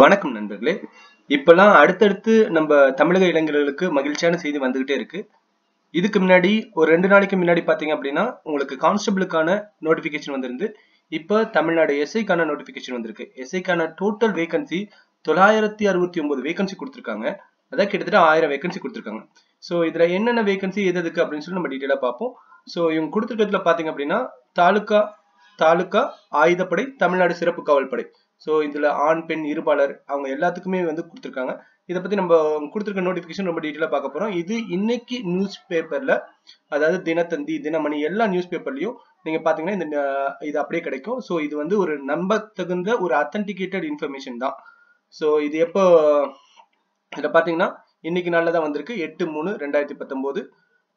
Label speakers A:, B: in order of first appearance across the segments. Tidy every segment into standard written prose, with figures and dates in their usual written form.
A: வணக்கம் நண்பர்களே. இப்பெல்லாம் அடுத்தடுத்து நம்ம தமிழக இளைஞர்களுக்கு மகிழ்ச்சியான செய்தி வந்துகிட்டே இருக்கு. இதுக்கு முன்னாடி ஒரு 2 நாளைக்கு முன்னாடி பாத்தீங்க அப்படின்னா உங்களுக்கு கான்ஸ்டபிளுக்கான நோட்டிபிகேஷன் வந்திருந்து. இப்ப தமிழ்நாடு எஸ்ஐக்கான நோட்டிபிகேஷன் வந்திருக்கு. எஸ்ஐக்கான டோட்டல் வேகன்சி 969 வேகன்சி கொடுத்திருக்காங்க. அதான் கிட்டத்தட்ட 1000 வேகன்சி கொடுத்திருக்காங்க. சோ இதுல என்னென்ன வேகன்சி எதுக்கு அப்படின்னு சொல்லி நம்ம டீடைலா பார்ப்போம். சோ இவங்க கொடுத்திருக்கிறதுல பாத்தீங்க அப்படின்னா தாலுகா ஆயுதப்படை தமிழ்நாடு சிறப்பு காவல் படை. சோ இதுல ஆண் பெண் இருபாலர் அவங்க எல்லாத்துக்குமே வந்து கொடுத்திருக்காங்க. இதை பத்தி நம்ம கொடுத்திருக்க நோட்டிபிகேஷன் ரொம்ப டீடைலா பார்க்க போறோம். இது இன்னைக்கு நியூஸ் பேப்பர்ல, அதாவது தினத்தந்தி, தினமணி எல்லா நியூஸ் பேப்பர்லயும் நீங்க பாத்தீங்கன்னா இந்த இது அப்படியே கிடைக்கும். சோ இது வந்து ஒரு நம்பத்தகுந்த ஒரு அத்தன்டிகேட்டட் இன்ஃபர்மேஷன் தான். சோ இது எப்போ இதுல பாத்தீங்கன்னா இன்னைக்கு நாள்ல தான் வந்திருக்கு, 8/3/2019.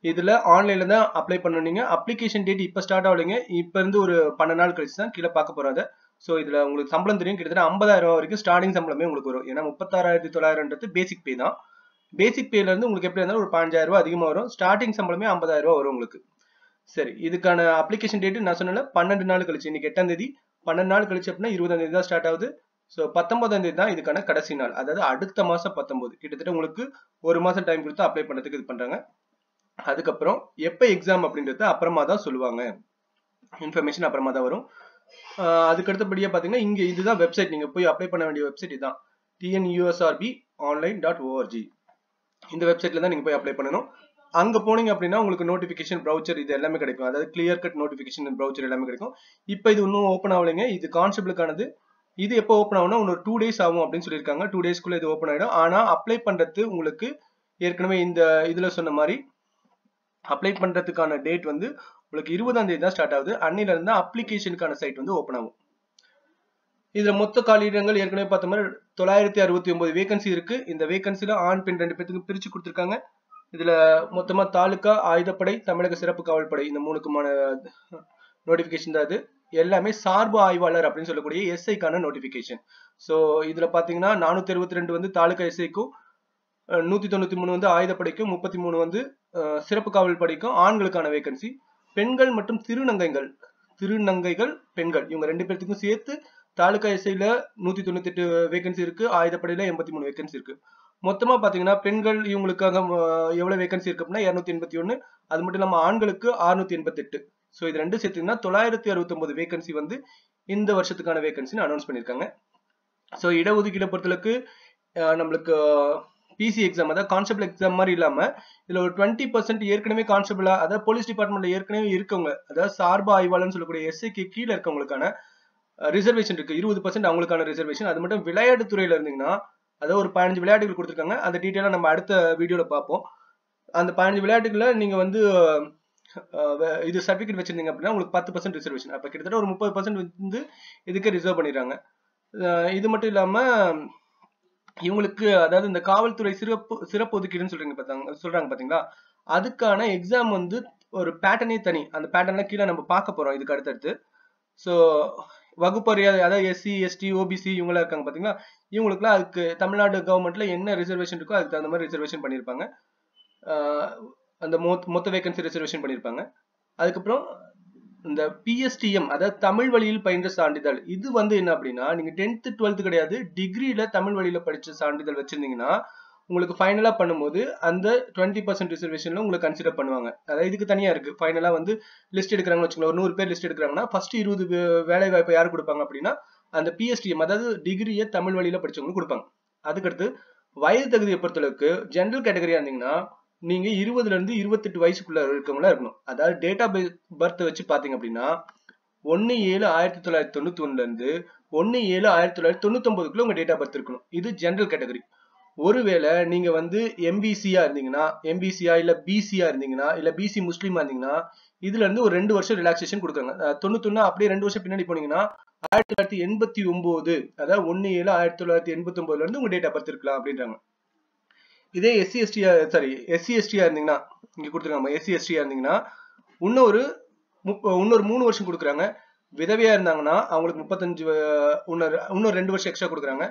A: இதுல ஆன்லைன்ல தான் அப்ளை பண்ணுனீங்க. அப்ளிகேஷன் டேட் இப்ப ஸ்டார்ட் ஆகலைங்க. இப்ப இருந்து ஒரு 12 நாள் கழிச்சு தான் கீழே பார்க்க போறாங்க. சோ இதுல உங்களுக்கு சம்பளம் தெரியும். கிட்டத்தட்ட 50,000 வரைக்கும் ஸ்டார்டிங் சம்பளமே உங்களுக்கு வரும். ஏன்னா 36,900 பேசிக் பே தான். பேசிக் பேல இருந்து உங்களுக்கு எப்படி இருந்தாலும் ஒரு 15,000 அதிகமா வரும். ஸ்டார்டிங் சம்பளமே 50,000 வரும் உங்களுக்கு. சரி, இதுக்கான அப்ளிகேஷன் டேட் நான் சொன்னல 12 நாள் கழிச்சு. இன்னைக்கு 8ஆம் தேதி, 12 நாள் கழிச்சு அப்படின்னா 20ஆம் தேதி தான் ஸ்டார்ட் ஆகுது. சோ 19ஆம் தேதி தான் இதுக்கான கடைசி நாள். அதாவது அடுத்த மாசம் 19. கிட்டத்தட்ட உங்களுக்கு ஒரு மாசம் டைம் கொடுத்து அப்ளை பண்றதுக்கு இது பண்றாங்க. அதுக்கப்புறம் எப்ப எக்ஸாம் அப்படின்றத அப்புறமா தான் சொல்லுவாங்க. இன்ஃபர்மேஷன் அப்புறமா தான் வரும். அதுக்கு அடுத்தபடியா பாத்தீங்கன்னா இங்க இதுதான் வெப்சைட். நீங்க போய் அப்ளை பண்ண வேண்டிய வெப்சைட் இதுதான், tnusrb.online.org. இந்த வெப்சைட்ல தான் நீங்க போய் அப்ளை பண்ணணும். அங்க போனீங்க அப்படின்னா உங்களுக்கு நோட்டிபிகேஷன் ப்ரௌச்சர் இது எல்லாமே கிடைக்கும். அதாவது கிளியர் கட் நோட்டிபிகேஷன் ப்ரௌச்சர் எல்லாமே கிடைக்கும். இப்போ இது இன்னும் ஓப்பன் ஆகலைங்க. இது கான்ஸ்டபிளுக்கானது. இது எப்போ ஓப்பன் ஆகும்னா இன்னொரு 2 days ஆகும் அப்படின்னு சொல்லியிருக்காங்க. 2 daysக்குள்ள இது ஓப்பன் ஆயிடும். ஆனா அப்ளை பண்றது உங்களுக்கு ஏற்கனவே இந்த இதுல சொன்ன மாதிரி அப்ளை பண்றதுக்கான டேட் வந்து உங்களுக்கு 20ஆம் தேதி தான் ஸ்டார்ட் ஆகுது. அன்னையில இருந்தா அப்ளிகேஷனுக்கான சைட் வந்து ஓப்பன் ஆகும். இதுல மொத்த காலியிடங்கள் ஏற்கனவே பார்த்த மாதிரி 969 வேகன்சி இருக்கு. இந்த வேகன்சில ஆண் பெண் 2 பேருக்கு பிரிச்சு கொடுத்திருக்காங்க. இதுல மொத்தமா தாலுகா ஆயுதப்படை தமிழக சிறப்பு காவல் படை இந்த 3க்குமான நோட்டிபிகேஷன் தான். இது எல்லாமே சார்பு ஆய்வாளர் அப்படின்னு சொல்லக்கூடிய எஸ்ஐக்கான நோட்டிபிகேஷன். சோ இதுல பாத்தீங்கன்னா 462 வந்து தாலுகா எஸ்ஐக்கும், 193 வந்து ஆயுதப்படைக்கும், 33 வந்து சிறப்பு காவல் படைக்கும் ஆண்களுக்கான வேகன்சி. பெண்கள் மற்றும் திருநங்கைகள் பெண்கள் இவங்க 2 பேர்த்துக்கும் சேர்த்து தாலுகா எஸ்ஐல 198 வேகன்சி இருக்கு. ஆயுதப்படையில 83 வேகன்சி இருக்கு. மொத்தமா பாத்தீங்கன்னா பெண்கள் இவங்களுக்காக எவ்வளவு வேகன்சி இருக்கு அப்படின்னா 281. அது மட்டும் இல்லாம ஆண்களுக்கு 688. சோ இது ரெண்டும் சேர்த்தீங்கன்னா 969 வேகன்சி வந்து இந்த வருஷத்துக்கான வேகன்சின்னு அனௌன்ஸ் பண்ணிருக்காங்க. சோ இடஒதுக்கீடு பொறுத்தளவுக்கு நம்மளுக்கு பிசி எக்ஸாம், அதாவது கான்ஸ்டபிள் எக்ஸாம் மாதிரி இல்லாம இதுல ஒரு 20% ஏற்கனவே கான்ஸ்டபிளா, அதாவது போலீஸ் டிபார்ட்மெண்ட்ல ஏற்கனவே இருக்கவங்க, அதாவது சார்பு ஆய்வாளர்னு சொல்லக்கூடிய எஸ்ஐக்கு கீழே இருக்கவங்களுக்கான ரிசர்வேஷன் இருக்கு. 20% அவங்களுக்கான ரிசர்வேஷன். அது மட்டும் விளையாட்டு துறையில இருந்தீங்கன்னா, அதாவது ஒரு 15 விளையாட்டுகள் கொடுத்திருக்காங்க. அந்த டீட்டெயிலா நம்ம அடுத்த வீடியோல பார்ப்போம். அந்த 15 விளையாட்டுகளை நீங்க வந்து இது சர்டிபிகேட் வச்சிருந்தீங்க அப்படின்னா உங்களுக்கு 10% ரிசர்வேஷன். அப்ப கிட்டத்தட்ட ஒரு 30% வந்து இதுக்கு ரிசர்வ் பண்ணிடுறாங்க. இது மட்டும் இல்லாம இவங்களுக்கு, அதாவது இந்த காவல்துறை சிறப்பு ஒதுக்கீடுன்னு சொல்றாங்க பாத்தீங்களா, அதுக்கான எக்ஸாம் வந்து ஒரு பேட்டர்னே தனி. அந்த பேட்டர்ன்லாம் கீழே நம்ம பார்க்க போறோம் இதுக்கு அடுத்தடுத்து. சோ வகுப்பறியா, அதாவது எஸ்சி எஸ்டி ஓபிசி இவங்களா இருக்காங்க பாத்தீங்களா, இவங்களுக்குலாம் அதுக்கு தமிழ்நாடு கவர்மெண்ட்ல என்ன ரிசர்வேஷன் இருக்கோ அதுக்கு தகுந்த மாதிரி ரிசர்வேஷன் பண்ணிருப்பாங்க. அந்த மொத்த வேகன்சி ரிசர்வேஷன் பண்ணிருப்பாங்க. அதுக்கப்புறம் இந்த பிஎஸ்டிஎம், அதாவது தமிழ் வழியில் பயின்ற சான்றிதழ், இது வந்து என்ன அப்படின்னா நீங்க 10th 12th கிடையாது, டிகிரியில தமிழ் வழியில படிச்ச சான்றிதழ் வச்சிருந்தீங்கன்னா உங்களுக்கு ஃபைனலா பண்ணும்போது அந்த 20% ரிசர்வேஷன்ல உங்களுக்கு கன்சிடர் பண்ணுவாங்க. அதாவது இதுக்கு தனியா இருக்கு. ஃபைனலா வந்து லிஸ்ட் எடுக்கிறாங்கன்னு வச்சுக்கோங்க, ஒரு 100 பேர் லிஸ்ட் எடுக்கிறாங்கன்னா ஃபர்ஸ்ட் 20 வேலை வாய்ப்பை யாரு கொடுப்பாங்க அப்படின்னா அந்த பிஎஸ்டிஎம், அதாவது டிகிரியை தமிழ் வழியில படிச்சவங்களுக்கு கொடுப்பாங்க. அதுக்கடுத்து வயது தகுதியை பொறுத்தளவுக்கு ஜெனரல் கேட்டகரியா இருந்தீங்கன்னா நீங்க 20ல இருந்து 28 வயசுக்குள்ள இருக்கவங்களா இருக்கணும். அதாவது டேட் ஆஃப் பர்த் வச்சு பாத்தீங்க அப்படின்னா 1/7/1991 இருந்து 1/7/1999 உங்க டேட் ஆஃப் பர்த் இருக்கணும். இது ஜெனரல் கேட்டகரி. ஒருவேளை நீங்க வந்து எம்பிசியா இருந்தீங்கன்னா, எம்பிசியா இல்ல பிசியா இருந்தீங்கன்னா, இல்ல பிசி முஸ்லீமா இருந்தீங்கன்னா இதுல இருந்து ஒரு 2 வருஷம் ரிலாக்சேஷன் கொடுக்குறாங்க. 91 அப்படியே 2 வருஷம் பின்னாடி போனீங்கன்னா 1989, அதாவது 1/7/1989 இருந்து உங்க டேட் ஆஃப் பர்த் இருக்கலாம் அப்படின்றாங்க. இதே எஸ்சி எஸ்டியா இருந்தீங்கன்னா இங்க கொடுத்துருக்காங்க, எஸ்சி எஸ்டியா இருந்தீங்கன்னா இன்னொரு 3 வருஷம் கொடுக்குறாங்க. விதவையா இருந்தாங்கன்னா அவங்களுக்கு 35, இன்னொரு 2 வருஷம் எக்ஸ்ட்ரா கொடுக்குறாங்க.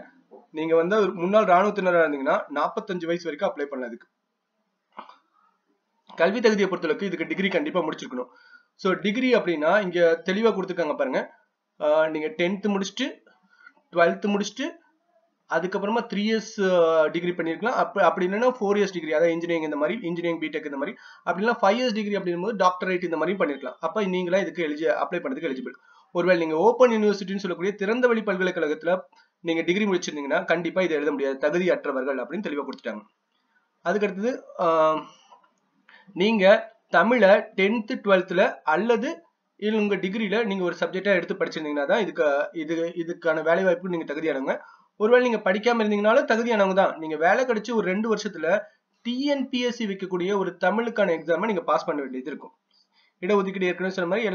A: நீங்க வந்து முன்னாள் ராணுவத்தினரா இருந்தீங்கன்னா 45 வயசு வரைக்கும் அப்ளை பண்ணலாம் இதுக்கு. கல்வி தகுதியை பொறுத்தளவுக்கு இதுக்கு டிகிரி கண்டிப்பா முடிச்சிருக்கணும். சோ டிகிரி அப்படின்னா இங்க தெளிவா கொடுத்துருக்காங்க பாருங்க. நீங்க 10th முடிச்சுட்டு 12th முடிச்சுட்டு அதுக்கப்புறமா 3 இயர்ஸ் டிகிரி பண்ணிருக்கலாம். அப்படி இல்லைன்னா 4 இயர்ஸ் டிகிரி, அதாவது இன்ஜினியரிங் இந்த மாதிரி, இன்ஜினியரிங் பிடெக் இந்த மாதிரி, அப்படி இல்லைன்னா 5 இயர்ஸ் டிகிரி அப்படிங்கும்போது டாக்டரேட் இந்த மாதிரி பண்ணிருக்கலாம். அப்ப நீங்களா இதுக்கு அப்ளை பண்ணதுக்கு எலிஜிபிள். ஒருவேளை நீங்க ஓப்பன் யூனிவர்சிட்டின்னு சொல்லக்கூடிய திறந்தவெளி பல்கலைக்கழகத்துல நீங்க டிகிரி முடிச்சிருந்தீங்கன்னா கண்டிப்பா இதை எழுத முடியாது, தகுதியற்றவர்கள் அப்படின்னு தெளிவா கொடுத்துட்டாங்க. அதுக்கடுத்தது நீங்க தமிழ 10th 12th அல்லது உங்க டிகிரியில நீங்க ஒரு சப்ஜெக்டா எடுத்து படிச்சிருந்தீங்கன்னா தான் இதுக்கான வேலை வாய்ப்பு நீங்க தகுதியானவங்க. ஒருவேளை நீங்க படிக்காம இருந்தீங்கனாலும் தகுதியானவங்க தான். நீங்க வேலை கிடைச்சு ஒரு 2 வருஷத்துல டிஎன்பிஎஸ்சி வைக்கக்கூடிய ஒரு தமிழுக்கான எக்ஸாமை நீங்க பாஸ் பண்ண வேண்டியது இருக்கும். இடஒதுக்கீடு ஏற்கனவே சொன்ன மாதிரி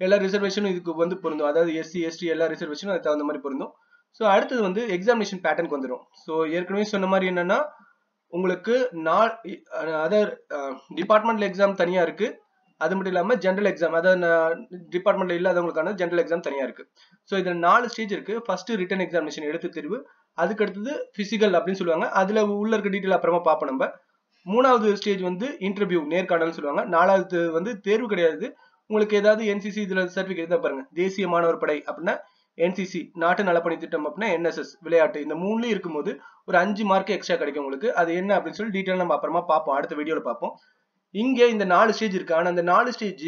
A: எல்லா ரிசர்வேஷனும் இதுக்கு பொருந்தும். அதாவது எஸ்சி எஸ்டி எல்லா ரிசர்வேஷனும் அதுக்கு தகுந்த மாதிரி பொருந்தும். ஸோ அடுத்தது எக்ஸாமினேஷன் பேட்டர்னுக்கு வந்துடும். ஸோ ஏற்கனவே சொன்ன மாதிரி என்னன்னா உங்களுக்கு அதர் டிபார்ட்மெண்டல் எக்ஸாம் தனியா இருக்கு. அது மட்டும் இல்லாம ஜெனரல் எக்ஸாம், அதாவது டிபார்ட்மெண்ட்ல இல்லாதவங்களுக்கான ஜெனரல் எக்ஸாம் தனியா இருக்கு. ஸோ இதுல 4 ஸ்டேஜ் இருக்கு. ஃபர்ஸ்ட் ரிட்டன் எக்ஸாமினேஷன், எழுத்து தேர்வு. அதுக்கு அடுத்தது பிசிக்கல் அப்படின்னு சொல்லுவாங்க. அதுல உள்ள இருக்க டீட்டெயில் அப்புறமா பார்ப்போம் நம்ம. 3வது ஸ்டேஜ் இன்டர்வியூ, நேர்காணல் சொல்லுவாங்க. 4வது தேர்வு கிடையாது. உங்களுக்கு ஏதாவது என்சிசி இதுல சர்டிபிகேட் தான் பாருங்க. தேசிய மாணவர் படை அப்படின்னா என்சிசி, நாட்டு நலப்பணி திட்டம் அப்படின்னா என்எஸ்எஸ், விளையாட்டு, இந்த 3லயும் இருக்கும்போது ஒரு 5 மார்க் எக்ஸ்ட்ரா கிடைக்கும் உங்களுக்கு. அது என்ன அப்படின்னு சொல்லி டீட்டெயில் நம்ம அப்புறமா பார்ப்போம், அடுத்த வீடியோல பார்ப்போம். இங்க இந்த 4 ஸ்டேஜ் இருக்கு. ஆனா அந்த 4 ஸ்டேஜ்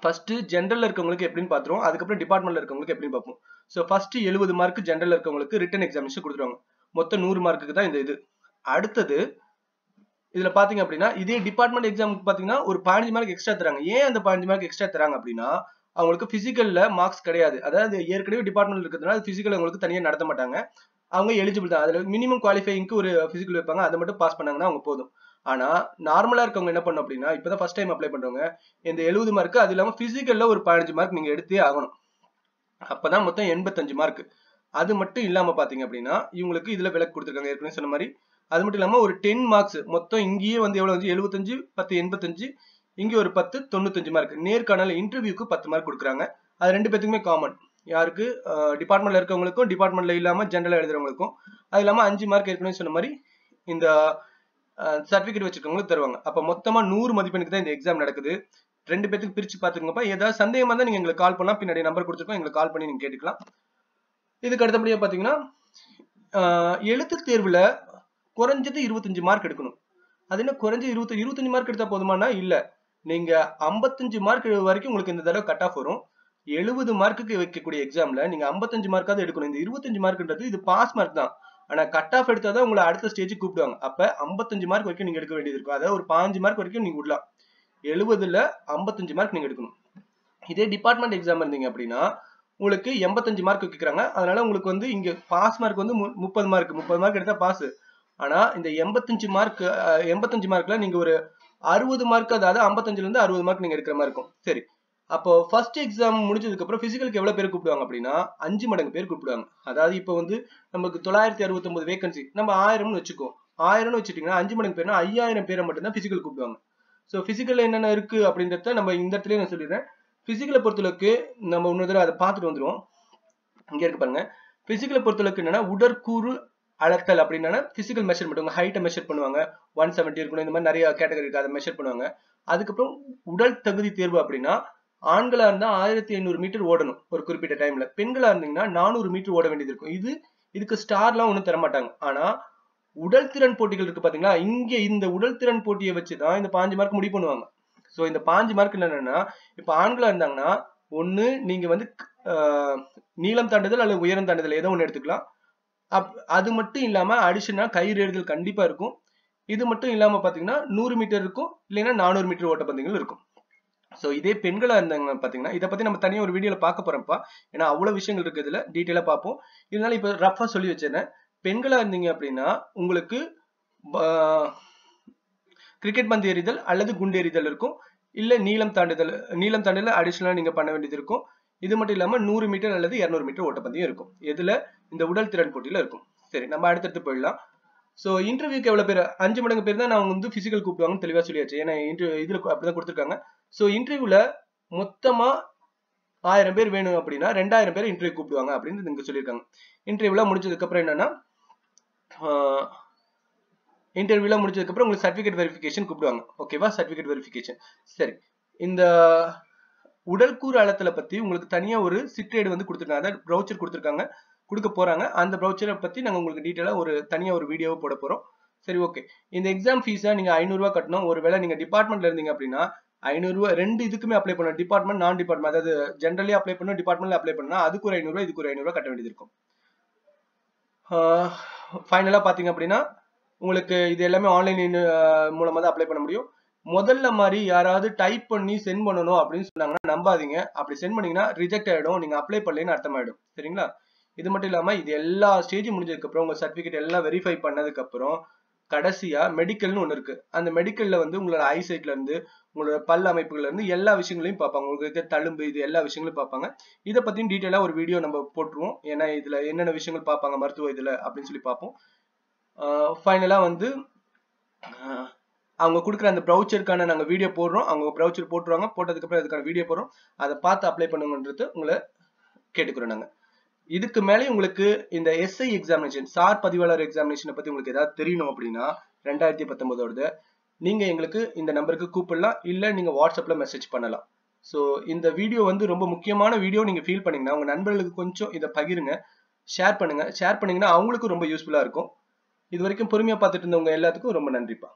A: ஃபர்ஸ்ட் ஜெனரல்ல இருக்கவங்களுக்கு எப்படின்னு பாத்துருவோம். அதுக்கப்புறம் டிபார்ட்மெண்ட்ல இருக்கவங்களுக்கு எப்படின்னு பார்ப்போம். ஸோ ஃபர்ஸ்ட் 70 மார்க் ஜெனரல்ல இருக்கவங்களுக்கு ரிட்டன் எக்ஸாமினேஷன் கொடுத்துருவாங்க. மொத்தம் 100 மார்க்குக்கு தான் இது. அடுத்தது இதுல பாத்தீங்க அப்படின்னா இதே டிபார்ட்மெண்ட் எக்ஸாமுக்கு பாத்தீங்கன்னா ஒரு 15 மார்க் எக்ஸ்ட்ரா தராங்க. ஏன் அந்த 15 மார்க் எக்ஸ்ட்ரா தராங்க அப்படின்னா அவங்களுக்கு பிசிக்கல்ல மார்க்ஸ் கிடையாது. அதாவது ஏற்கனவே டிபார்ட்மெண்ட் இருக்கிறதுனால பிசிக்கல் அவங்களுக்கு தனியா நடத்த மாட்டாங்க. அவங்க எலிஜிபிள் தான். அதுல மினிமம் குவாலிஃபைங்க்கு ஒரு பிசிக்கல் வைப்பாங்க. அதை மட்டும் பாஸ் பண்ணாங்கன்னா அவங்க போதும். ஆனா நார்மலா இருக்கவங்க என்ன பண்ணும் அப்படின்னா இப்பதான் ஃபர்ஸ்ட் டைம் அப்ளை பண்றவங்க இந்த 70 மார்க், அது இல்லாம பிசிக்கல்ல ஒரு 15 மார்க் நீங்க எடுத்தே ஆகணும். அப்பதான் மொத்தம் 85 மார்க். அது மட்டும் இல்லாம பாத்தீங்க அப்படின்னா இவங்களுக்கு இதுல விலக்கு கொடுத்துருக்காங்க ஏற்கனவே சொன்ன மாதிரி. அது மட்டும் இல்லாம ஒரு 10 மார்க்ஸ் மொத்தம் இங்கேயே எவ்வளவு 75 10 85, இங்க ஒரு 10 95 மார்க். நேர்காணல் இன்டர்வியூக்கு 10 மார்க் கொடுக்குறாங்க. அது 2 பேத்துக்குமே காமன். யாருக்கு டிபார்ட்மெண்ட்ல இருக்கவங்களுக்கும் டிபார்ட்மெண்ட்ல இல்லாம ஜெனரலா எழுதுறவங்களுக்கும். அது இல்லாம 5 மார்க் ஏற்கனவே சொன்ன மாதிரி இந்த சர்டிபிகேட் வச்சிருக்கவங்களுக்கு தருவாங்க. அப்ப மொத்தமா 100 மதிப்பெண்ணுக்கு தான் இந்த எக்ஸாம் நடக்குது. 2 பேத்துக்கு பிரிச்சு பாத்துக்கோங்கப்பா. ஏதாவது சந்தேகமா இருந்தா நீங்க எங்களுக்கு கால் பண்ணலாம். பின்னாடி நம்பர் கொடுத்துருக்கோம், எங்களுக்கு கால் பண்ணி நீங்க கேட்டுக்கலாம். இதுக்கு அடுத்தபடியா பாத்தீங்கன்னா எழுத்து தேர்வுல குறைஞ்சது 25 மார்க் எடுக்கணும். அது என்ன குறைஞ்சது 25 மார்க் எடுத்தா போதுமானா இல்ல, நீங்க 55 மார்க் வரைக்கும் உங்களுக்கு இந்த தடவை கட் ஆஃப் வரும். 70 மார்க்குக்கு வைக்கக்கூடிய எக்ஸாம்ல நீங்க 55 மார்க்காவது எடுக்கணும். இந்த 25 மார்க்ன்றது இது பாஸ் மார்க் தான். ஆனா கட் ஆஃப் எடுத்தாதான் உங்களை அடுத்த ஸ்டேஜுக்கு கூப்பிடுவாங்க. அப்ப 55 மார்க் வரைக்கும் நீங்க எடுக்க வேண்டியது இருக்கும். அதாவது ஒரு 15 மார்க் வரைக்கும் நீங்க விடலாம். 70ல 55 மார்க் நீங்க எடுக்கணும். இதே டிபார்ட்மெண்ட் எக்ஸாம் இருந்தீங்க அப்படின்னா உங்களுக்கு 85 மார்க் வைக்கிறாங்க. அதனால உங்களுக்கு இங்க பாஸ் மார்க் 30 மார்க் எடுத்தா பாஸ். ஆனா இந்த 85 மார்க்ல நீங்க ஒரு 60 மார்க், அதாவது 55ல இருந்து 60 மார்க் நீங்க எடுக்கிற மாதிரி இருக்கும். சரி, அப்போ ஃபர்ஸ்ட் எக்ஸாம் முடிஞ்சதுக்கு அப்புறம் பிசிக்கலுக்கு எவ்வளவு பேர் கூப்பிடுவாங்க அப்படின்னா 5 மடங்கு பேர் கூப்பிடுவாங்க. அதாவது இப்போ நமக்கு 969 வேகன்சி, நம்ம 1000னு வச்சுக்கோ. 1000னு வச்சுட்டீங்கன்னா 5 மடங்கு பேர்னா 5000 பேரை மட்டும் தான் பிசிக்கல் கூப்பிடுவாங்க. ஸோ பிசிக்கல்ல என்னென்ன இருக்கு அப்படின்றத நம்ம இந்த இடத்துல நான் சொல்லிடுறேன். பிசிக்கலை பொறுத்தளவுக்கு நம்ம இன்னொரு தடவை அதை பார்த்துட்டு வந்துருவோம். இங்க இருக்கு பாருங்க. பிசிக்கலை பொறுத்தளவுக்கு என்னன்னா உடற்கூறு அளத்தல் அப்படின்னா பிசிக்கல் மெஷர்மெண்ட், உங்க ஹைட்டை மெஷர் பண்ணுவாங்க. 170 இருக்கணும், இந்த மாதிரி நிறைய கேட்டகரி இருக்கு, அதை மெஷர் பண்ணுவாங்க. அதுக்கப்புறம் உடல் தகுதி தேர்வு அப்படின்னா ஆண்களா இருந்தா 1500 மீட்டர் ஓடணும் ஒரு குறிப்பிட்ட டைம்ல. பெண்களா இருந்தீங்கன்னா 400 மீட்டர் ஓட வேண்டியது இருக்கும். இதுக்கு ஸ்டார்லாம் ஒன்றும் தர மாட்டாங்க. ஆனா உடல் திறன் போட்டிகள் இருக்கு பாத்தீங்களா, இங்க இந்த உடல் திறன் போட்டியை வச்சுதான் இந்த 5 மார்க் முடிவு பண்ணுவாங்க. சோ இந்த 5 மார்க் என்னன்னா, இப்ப ஆண்களா இருந்தாங்கன்னா ஒண்ணு நீங்க நீளம் தாண்டுதல் அல்லது உயரம் தாண்டுதல் ஏதோ ஒண்ணு எடுத்துக்கலாம். அது மட்டும் இல்லாம அடிஷனலா கயிறு எறிதல் கண்டிப்பா இருக்கும். இது மட்டும் இல்லாம பாத்தீங்கன்னா 100 மீட்டர் இருக்கும், இல்லைன்னா 400 மீட்டர் ஓட்டப்பந்தயங்கள் இருக்கும். சோ இதே பெண்களா இருந்தாங்க பாத்தீங்கன்னா இதை பத்தி நம்ம தனியா ஒரு வீடியோல பார்க்க போறோம்ப்பா. ஏன்னா அவ்வளவு விஷயங்கள் இருக்கு, இதுல டீட்டெயிலா பார்ப்போம். இதனால இப்ப ரஃபா சொல்லி வச்சிருந்தேன். பெண்களா இருந்தீங்க அப்படின்னா உங்களுக்கு கிரிக்கெட் பந்து எறிதல் அல்லது குண்டு எறிதல் இருக்கும். இல்ல நீளம் தாண்டுதல் அடிஷனலா நீங்க பண்ண வேண்டியது இருக்கும். இது மட்டும் இல்லாம 100 மீட்டர் அல்லது 200 மீட்டர் ஓட்டப்பந்தயம் இருக்கும். இதுல இந்த உடல் திறன் போட்டியில இருக்கும். சரி, நம்ம அடுத்தடுத்து போயிடலாம். சோ இன்டர்வியூக்கு எவ்வளவு பேர்? 5 மடங்கு பேர் தான் நான் பிசிக்கல் கூப்பிடுவாங்கன்னு தெளிவா சொல்லியாச்சு. ஏன்னா இதுல அப்படிதான் கொடுத்துருக்காங்க. சோ இன்டர்வியூல மொத்தமா 1000 பேர் வேணும் அப்படின்னா 2000 பேர் இன்டர்வியூ கூப்பிடுவாங்க அப்படின்னு இங்க சொல்லியிருக்காங்க. இன்டர்வியூலாம் முடிச்சதுக்கு அப்புறம் என்னன்னா உங்களுக்கு சர்டிபிகேட் வெரிஃபிகேஷன் கூப்பிடுவாங்க. ஓகேவா? Certificate verification. சரி, இந்த உடல் கூறு அளத்தல பத்தி உங்களுக்கு தனியா ஒரு சிற்றேடு கொடுத்துருக்காங்க, அதாவது ப்ரௌச்சர் கொடுத்துருக்காங்க. கொடுக்க போறாங்க. அந்த ப்ரௌச்சரை பத்தி நாங்க உங்களுக்கு டீடைலா தனியா ஒரு வீடியோவை போட போறோம். சரி, ஓகே. இந்த எக்ஸாம் ஃபீஸை நீங்க 500 ரூபாய் கட்டணும். ஒருவேளை நீங்க டிபார்ட்மெண்ட்ல இருந்தீங்க அப்படின்னா 500 ரூபாய் 2 இதுக்குமே அப்ளை பண்ணணும். டிபார்ட்மெண்ட், நான் டிபார்ட்மெண்ட், அதாவது ஜெனரலி அப்ளை பண்ணணும், டிபார்ட்மெண்ட்ல அப்ளை பண்ணா அதுக்கு ஒரு 500 ரூபாய், இதுக்கு ஒரு 500 ரூபாய் கட்ட வேண்டியது இருக்கும். ஃபைனலா பாத்தீங்க அப்படின்னா உங்களுக்கு இது எல்லாமே ஆன்லைன் மூலமா தான் அப்ளை பண்ண முடியும். முதல்ல மாதிரி யாராவது டைப் பண்ணி சென்ட் பண்ணணும் அப்படின்னு சொன்னாங்கன்னா நம்பாதீங்க. அப்படி சென்ட் பண்ணீங்கன்னா ரிஜெக்ட் ஆயிடும், நீங்க அப்ளை பண்ணலன்னு அர்த்தமாயிடும். சரிங்களா? இது மட்டும் இல்லாம இது எல்லா ஸ்டேஜும் முடிஞ்சதுக்கு அப்புறம் உங்க சர்டிபிகேட் எல்லாம் வெரிஃபை பண்ணதுக்கு அப்புறம் கடைசியா மெடிக்கல்னு ஒண்ணு இருக்கு. அந்த மெடிக்கல்ல வந்து உங்களோட ஐசைட்ல இருந்து உங்களோட பல் அமைப்புகள்ல இருந்து எல்லா விஷயங்களையும் பார்ப்பாங்க. உங்களுக்கு தழும்பு இது எல்லா விஷயங்களும் பார்ப்பாங்க. இதை பத்தியும் டீட்டெயிலா ஒரு வீடியோ நம்ம போட்டுருவோம். ஏன்னா இதுல என்னென்ன விஷயங்கள் பார்ப்பாங்க மருத்துவ இதுல அப்படின்னு சொல்லி பார்ப்போம். ஃபைனலா வந்து அவங்க கொடுக்குற அந்த ப்ரௌச்சருக்கான நாங்கள் வீடியோ போடுறோம். அவங்க ப்ரௌச்சர் போட்டுருவாங்க. போட்டதுக்கப்புறம் அதுக்கான வீடியோ போடுறோம். அதை பார்த்து அப்ளை பண்ணுங்கன்றது உங்களை கேட்டுக்கிறோம் நாங்கள். இதுக்கு மேலே உங்களுக்கு இந்த எஸ்ஐ எக்ஸாமினேஷன், சார் பதிவாளர் எக்ஸாமினேஷனை பற்றி உங்களுக்கு ஏதாவது தெரியணும் அப்படின்னா 2019 நீங்கள் எங்களுக்கு இந்த நம்பருக்கு கூப்பிடலாம், இல்லை நீங்கள் வாட்ஸ்அப்பில் மெசேஜ் பண்ணலாம். ஸோ இந்த வீடியோ வந்து ரொம்ப முக்கியமான வீடியோ நீங்கள் ஃபீல் பண்ணீங்கன்னா உங்கள் நண்பர்களுக்கு கொஞ்சம் இதை பகிருங்க, ஷேர் பண்ணுங்க. ஷேர் பண்ணீங்கன்னா அவங்களுக்கும் ரொம்ப யூஸ்ஃபுல்லாக இருக்கும். இது வரைக்கும் பொறுமையாக பார்த்துட்டு இருந்தவங்க எல்லாத்துக்கும் ரொம்ப நன்றிப்பா.